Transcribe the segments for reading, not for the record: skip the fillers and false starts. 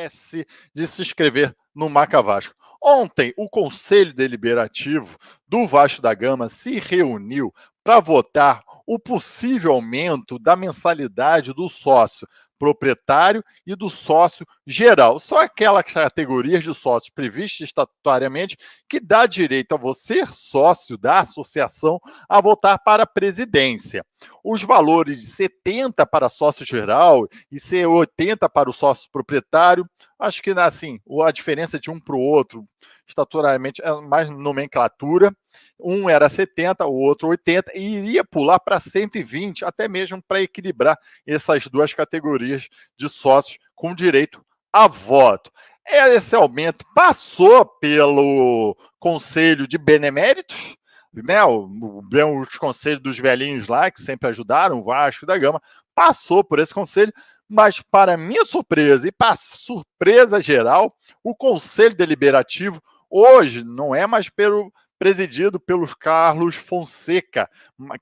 esquece de se inscrever no Marca Vasco. Ontem, o Conselho Deliberativo do Vasco da Gama se reuniu para votar o possível aumento da mensalidade do sócio proprietário e do sócio geral. São aquelas categorias de sócios previstas estatutariamente que dá direito a você, sócio da associação, a votar para a presidência. Os valores de 70 para sócio geral e 80 para o sócio proprietário, acho que assim, a diferença de um para o outro, estatutariamente, é mais nomenclatura. Um era 70, o outro 80, e iria pular para 120, até mesmo para equilibrar essas duas categorias de sócios com direito a voto. Esse aumento passou pelo Conselho de Beneméritos, né, os conselhos dos velhinhos lá, que sempre ajudaram o Vasco da Gama, passou por esse conselho, mas para minha surpresa e para surpresa geral, o Conselho Deliberativo hoje não é mais presidido pelos Carlos Fonseca,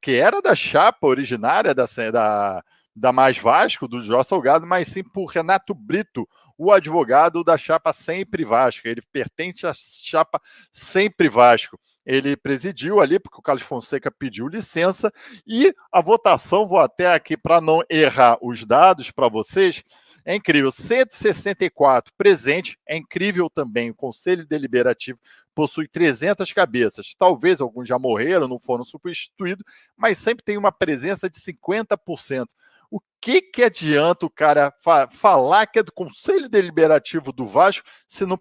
que era da chapa originária da Mais Vasco, do Jorge Salgado, mas sim por Renato Brito, o advogado da chapa Sempre Vasco. Ele pertence à chapa Sempre Vasco. Ele presidiu ali, porque o Carlos Fonseca pediu licença, e a votação, vou até aqui para não errar os dados para vocês, é incrível, 164 presentes, é incrível também, o Conselho Deliberativo possui 300 cabeças, talvez alguns já morreram, não foram substituídos, mas sempre tem uma presença de 50%. O que adianta o cara falar que é do Conselho Deliberativo do Vasco se não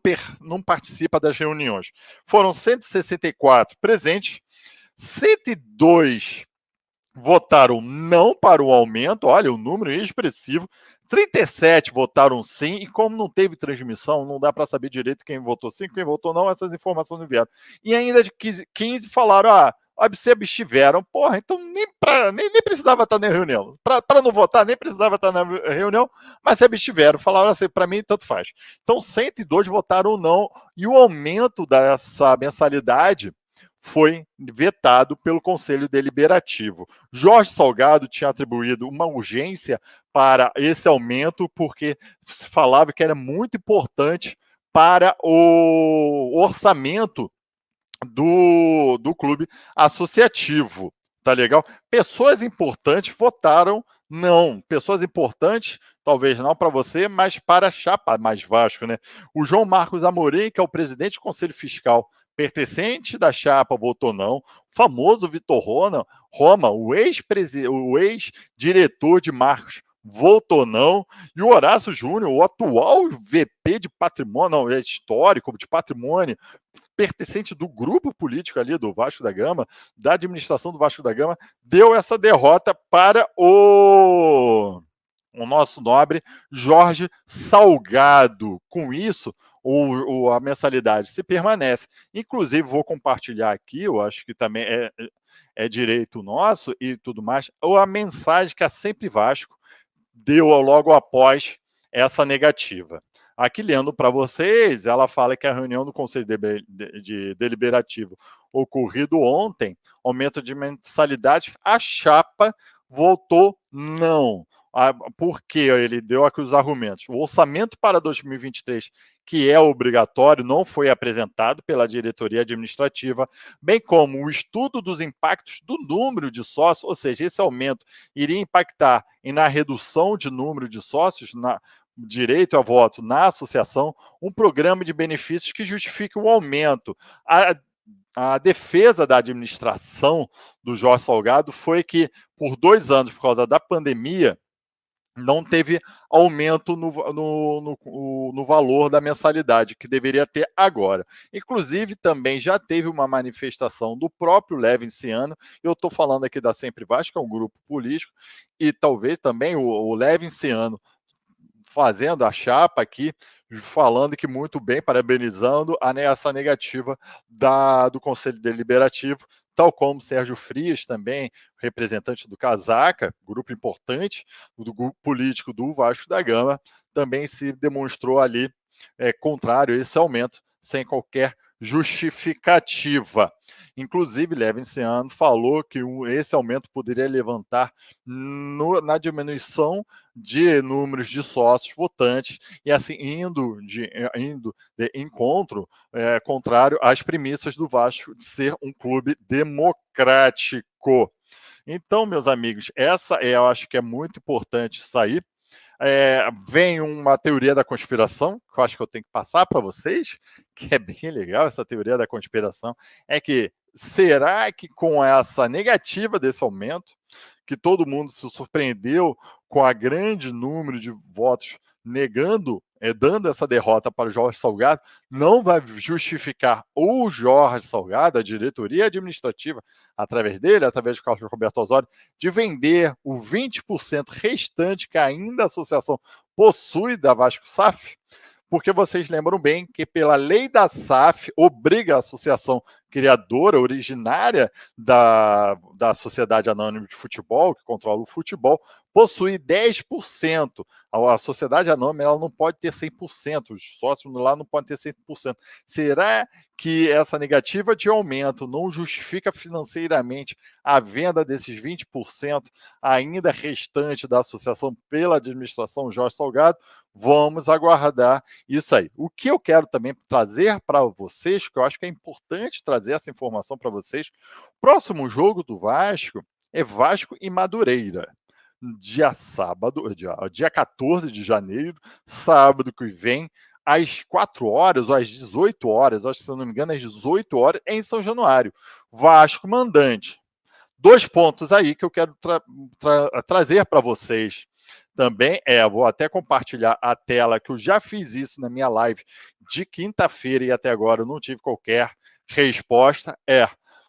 participa das reuniões? Foram 164 presentes, 102 votaram não para o aumento, olha, o número é expressivo, 37 votaram sim, e como não teve transmissão, não dá para saber direito quem votou sim, quem votou não, essas informações não vieram. E ainda de 15 falaram, se abstiveram. Porra, então nem precisava estar na reunião. Para não votar, nem precisava estar na reunião, mas se abstiveram. Falaram assim, para mim, tanto faz. Então, 102 votaram não, e o aumento dessa mensalidade foi vetado pelo Conselho Deliberativo. Jorge Salgado tinha atribuído uma urgência para esse aumento, porque se falava que era muito importante para o orçamento do clube associativo. Tá legal? Pessoas importantes votaram não. Pessoas importantes, talvez não para você, mas para a chapa Mais Vasco, né? O João Marcos Amorim, que é o presidente do Conselho Fiscal, pertencente da chapa, votou não. O famoso Vitor Roma, o ex-diretor de Marcos, votou não. E o Horácio Júnior, o atual VP de patrimônio, não, é histórico de patrimônio, pertencente do grupo político ali do Vasco da Gama, da administração do Vasco da Gama, deu essa derrota para o nosso nobre Jorge Salgado. Com isso, a mensalidade se permanece. Inclusive, vou compartilhar aqui, eu acho que também é direito nosso e tudo mais, ou a mensagem que a Sempre Vasco deu logo após essa negativa. Aqui, lendo para vocês, ela fala que a reunião do Conselho Deliberativo ocorrido ontem, aumento de mensalidade, a chapa votou não. Porque ele deu aqui os argumentos. O orçamento para 2023, que é obrigatório, não foi apresentado pela diretoria administrativa, bem como o estudo dos impactos do número de sócios, ou seja, esse aumento iria impactar na redução de número de sócios, na direito a voto na associação, um programa de benefícios que justifique o aumento. A defesa da administração do Jorge Salgado foi que, por 2 anos, por causa da pandemia, não teve aumento no valor da mensalidade, que deveria ter agora. Inclusive, também já teve uma manifestação do próprio Levinciano, eu estou falando aqui da Sempre Vasco, que é um grupo político, e talvez também o Levinciano fazendo a chapa aqui, falando que muito bem, parabenizando essa negativa do Conselho Deliberativo, tal como Sérgio Frias, também representante do Casaca, grupo importante do grupo político do Vasco da Gama, também se demonstrou ali contrário a esse aumento, sem qualquer justificativa. Inclusive, Levinciano falou que esse aumento poderia levantar na diminuição de números de sócios votantes e assim indo de encontro contrário às premissas do Vasco de ser um clube democrático. Então, meus amigos, eu acho que é muito importante isso aí. Vem uma teoria da conspiração, que eu acho que eu tenho que passar para vocês, que é bem legal essa teoria da conspiração, é que será que com essa negativa desse aumento, que todo mundo se surpreendeu com a grande número de votos negando, dando essa derrota para o Jorge Salgado, não vai justificar o Jorge Salgado, a diretoria administrativa, através dele, através do Carlos Roberto Osório, de vender o 20% restante que ainda a associação possui da Vasco SAF, porque vocês lembram bem que pela lei da SAF obriga a associação criadora, originária da Sociedade Anônima de Futebol, que controla o futebol, possui 10%. A Sociedade Anônima ela não pode ter 100%, os sócios lá não podem ter 100%. Será que essa negativa de aumento não justifica financeiramente a venda desses 20% ainda restante da associação pela administração Jorge Salgado? Vamos aguardar isso aí. O que eu quero também trazer para vocês, que eu acho que é importante trazer essa informação para vocês, próximo jogo do Vasco é Vasco e Madureira. Dia sábado, dia 14 de janeiro, sábado que vem, às 4 horas ou às 18 horas, acho que se eu não me engano, às 18 horas, em São Januário. Vasco mandante. 2 pontos aí que eu quero trazer para vocês. Também vou até compartilhar a tela, que eu já fiz isso na minha live de quinta-feira e até agora eu não tive qualquer resposta.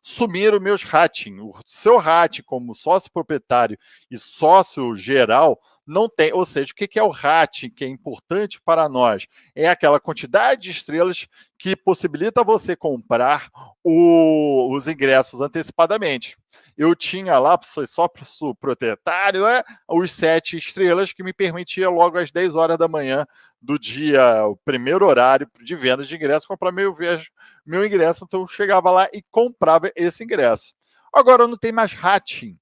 Sumiram meus rating. O seu rating como sócio proprietário e sócio geral não tem, ou seja, o que é o rating que é importante para nós? É aquela quantidade de estrelas que possibilita você comprar os ingressos antecipadamente. Eu tinha lá, só para o proprietário, os 7 estrelas que me permitia logo às 10 horas da manhã do dia, o primeiro horário de venda de ingresso, comprar meu ingresso. Então eu chegava lá e comprava esse ingresso. Agora não tem mais rating.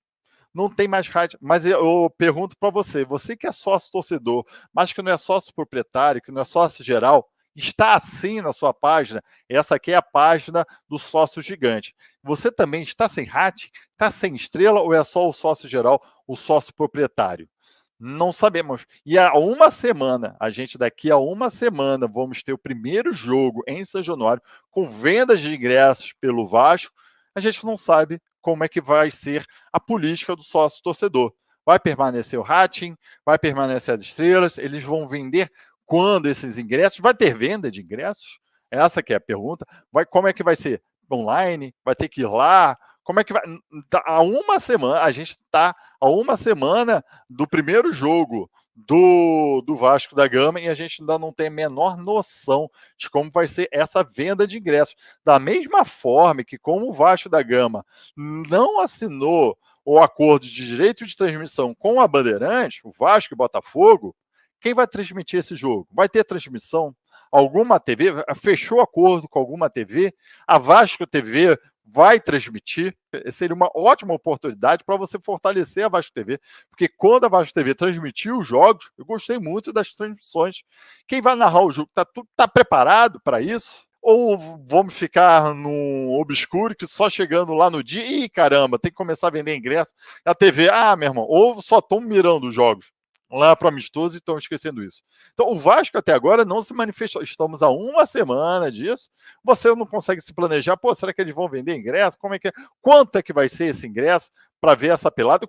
Não tem mais rating. Mas eu pergunto para você que é sócio torcedor, mas que não é sócio proprietário, que não é sócio geral, está assim na sua página? Essa aqui é a página do sócio gigante. Você também está sem rating? Está sem estrela ou é só o sócio geral, o sócio proprietário? Não sabemos. E há uma semana, daqui a uma semana, vamos ter o primeiro jogo em São Januário, com vendas de ingressos pelo Vasco. A gente não sabe como é que vai ser a política do sócio torcedor. Vai permanecer o rating? Vai permanecer as estrelas? Eles vão vender quando esses ingressos? Vai ter venda de ingressos? Essa que é a pergunta. Como é que vai ser? Online? Vai ter que ir lá? Como é que vai? Há uma semana, a gente está a uma semana do primeiro jogo do Vasco da Gama e a gente ainda não tem a menor noção de como vai ser essa venda de ingressos. Da mesma forma que, como o Vasco da Gama não assinou o acordo de direito de transmissão com a Bandeirante, o Vasco e Botafogo, quem vai transmitir esse jogo? Vai ter transmissão? Alguma TV fechou acordo com alguma TV? A Vasco TV vai transmitir? Seria uma ótima oportunidade para você fortalecer a Vasco TV, porque quando a Vasco TV transmitiu os jogos, eu gostei muito das transmissões. Quem vai narrar o jogo tá preparado para isso? Ou vamos ficar no obscuro que só chegando lá no dia, ih, caramba, tem que começar a vender ingresso. A TV, meu irmão, ou só estão mirando os jogos lá para o amistoso e estão esquecendo isso. Então, o Vasco até agora não se manifestou. Estamos há uma semana disso. Você não consegue se planejar. Pô, será que eles vão vender ingresso? Como é que é? Quanto é que vai ser esse ingresso para ver essa pelada?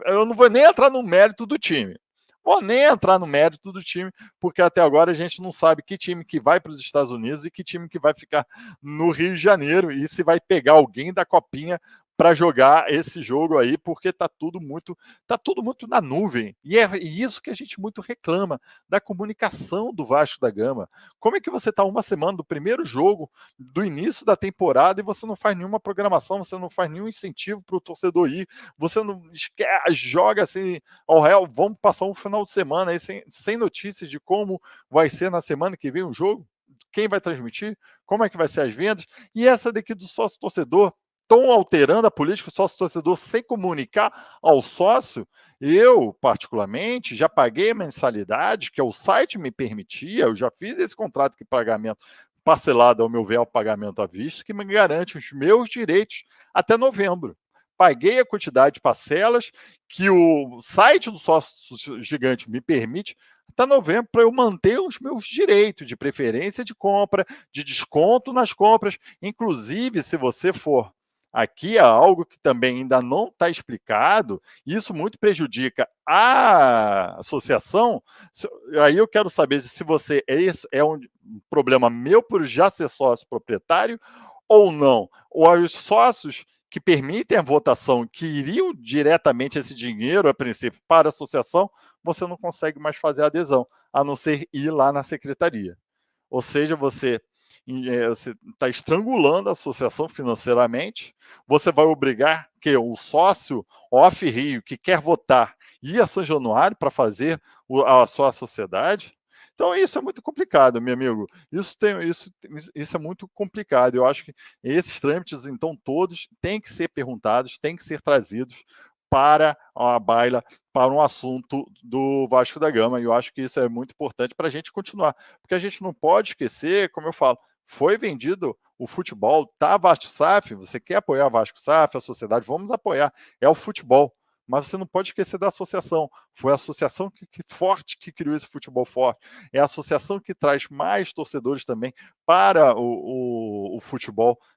Eu não vou nem entrar no mérito do time. Vou nem entrar no mérito do time, porque até agora a gente não sabe que time que vai para os Estados Unidos e que time que vai ficar no Rio de Janeiro e se vai pegar alguém da Copinha para jogar esse jogo aí, porque tá tudo muito na nuvem. E é isso que a gente muito reclama da comunicação do Vasco da Gama. Como é que você tá uma semana do primeiro jogo, do início da temporada, e você não faz nenhuma programação, você não faz nenhum incentivo para o torcedor ir, você não joga assim ao real, vamos passar um final de semana aí sem notícias de como vai ser na semana que vem o jogo? Quem vai transmitir? Como é que vai ser as vendas? E essa daqui do sócio torcedor, estão alterando a política do sócio-torcedor sem comunicar ao sócio. Eu, particularmente, já paguei a mensalidade que o site me permitia, eu já fiz esse contrato de pagamento parcelado, ao meu ver, o pagamento à vista, que me garante os meus direitos até novembro. Paguei a quantidade de parcelas que o site do sócio gigante me permite até novembro para eu manter os meus direitos de preferência de compra, de desconto nas compras. Inclusive, se você for aqui, é algo que também ainda não está explicado, isso muito prejudica a associação. Aí eu quero saber se você esse é um problema meu por já ser sócio proprietário ou não. Ou os sócios que permitem a votação, que iriam diretamente esse dinheiro, a princípio, para a associação, você não consegue mais fazer a adesão, a não ser ir lá na secretaria. Ou seja, você está estrangulando a associação financeiramente, você vai obrigar que o sócio off-Rio que quer votar ir a São Januário para fazer a sua sociedade. Então, isso é muito complicado, meu amigo. Isso é muito complicado. Eu acho que esses trâmites, então, todos têm que ser perguntados, têm que ser trazidos para a baila, para um assunto do Vasco da Gama. E eu acho que isso é muito importante para a gente continuar. Porque a gente não pode esquecer, como eu falo, foi vendido o futebol, tá Vasco SAF, você quer apoiar a Vasco SAF, a sociedade, vamos apoiar. É o futebol. Mas você não pode esquecer da associação. Foi a associação forte que criou esse futebol forte. É a associação que traz mais torcedores também para o futebol.